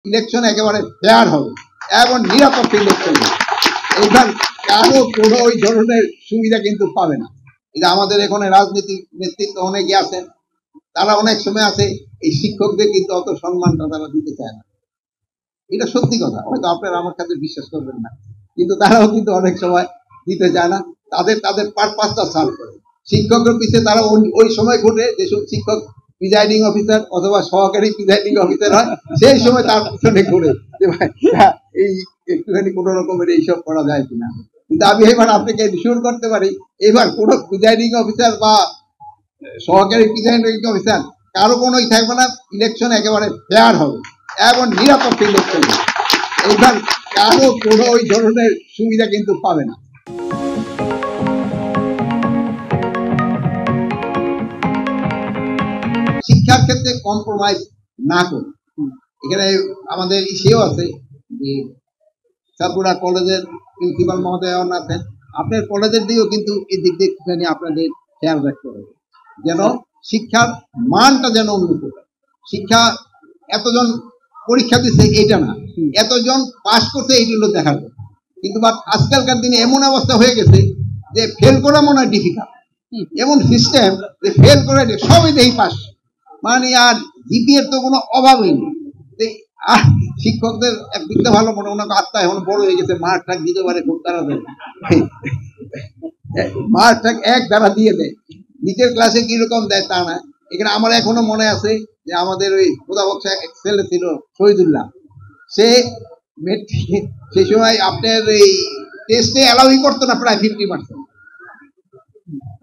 Election একেবারে fair হবে এবং নিরাপদ ইলেকশন হবে। এইবার কারো কোনো ওই ধরনের সুবিধা কিন্তু পাবে না। এটা আমাদের এখানে রাজনীতি নেতৃত্ব অনেকে আছেন, তারা অনেক সময় আছে এই শিক্ষকদের কিন্তু অত সম্মানটা তারা দিতে চায় না। এটা সত্যি কথা, হয়তো আপনারা আমার কাছে বিশ্বাস করবেন না, কিন্তু তারাও কিন্তু অনেক সময় দিতে চায় না। তাদের তাদের পারপাসটা সার্ভ করে শিক্ষকের পিছিয়ে তারা ওই সময় ঘটে যেসব শিক্ষক প্রিজাইডিং অফিসার অথবা সহকারী প্রিজাইডিং অফিসার হয়, সেই সময় তার পিছনে ঘুরে যে ভাই এই একটুখানি কোনো রকমের এইসব করা যায় কিনা। কিন্তু আমি এবার আপনাকে এনশিওর করতে পারি, এবার কোনো প্রিজাইডিং অফিসার বা সহকারী প্রিজাইডিং অফিসার কারো কোনোই থাকবে না। ইলেকশন একেবারে ফেয়ার হবে এবং নিরাপদ ইলেকশন হবে। এইবার কারো কোনো ওই ধরনের সুবিধা কিন্তু পাবে না। শিক্ষার ক্ষেত্রে কম্প্রোমাইজ না করে, এখানে আমাদের ইসেও আছে যে সাপুরা কলেজের প্রিন্সিপাল মহোদয় আছেন, আপনার কলেজের দিকেও কিন্তু এই দিক দিয়ে একটুখানি আপনাদের খেয়াল রাখতে হবে যেন শিক্ষার মানটা যেন উন্নত হয়। শিক্ষা এতজন পরীক্ষা দিচ্ছে এইটা না, এতজন পাস করছে এইগুলো দেখা যায়। কিন্তু আজকালকার দিনে এমন অবস্থা হয়ে গেছে যে ফেল করা মনে হয় ডিফিকাল্ট, এমন সিস্টেম যে ফেল করে সবই দেখি পাস, মানে আর জিপিএর তো কোনো অভাবই নেই। শিক্ষকদের একদিকটা ভালো মনে ওনাকে আত্মা এখন বড় হয়ে গেছে, মার টাক দিতে পারে খুব তাড়াতাড়ি, মার টাক এক দ্বারা দিয়ে দেয়। নিচের ক্লাসে কিরকম দেয় তা না। এখানে আমার এখনো মনে আছে যে আমাদের ওই খোদাবক্সা এক ছেলে ছিল শহীদুল্লাহ, সে সেই সময় আপনার এই টেস্টে অ্যালাউই করতো না প্রায় 50%।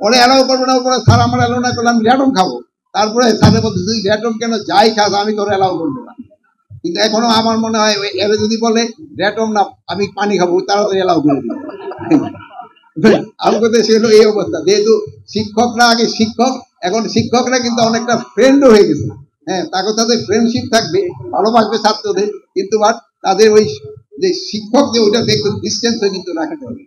ওরা অ্যালাউ করবে না, ওপরে স্যার আমার অ্যালাউ না করলাম র্যাটম খাবো, তারপরে স্যারের মধ্যে তুই র্যাটম কেন যাই খাস আমি তোর অ্যালাউ করবো না। কিন্তু এখনো আমার মনে হয় এরা যদি বলে র্যাটম না আমি পানি খাবো, তাড়াতাড়ি অ্যালাউ করে দিবে। আমার কথা সেগুলো এই অবস্থা, যেহেতু শিক্ষকরা আগে শিক্ষক, এখন শিক্ষকরা কিন্তু অনেকটা ফ্রেন্ডও হয়ে গেছে। হ্যাঁ, তাকে তাদের ফ্রেন্ডশিপ থাকবে, ভালোবাসবে ছাত্রদের, কিন্তু তাদের ওই যে শিক্ষক যে ওইটা দেখবে ডিস্টেন্সও কিন্তু রাখতে হবে।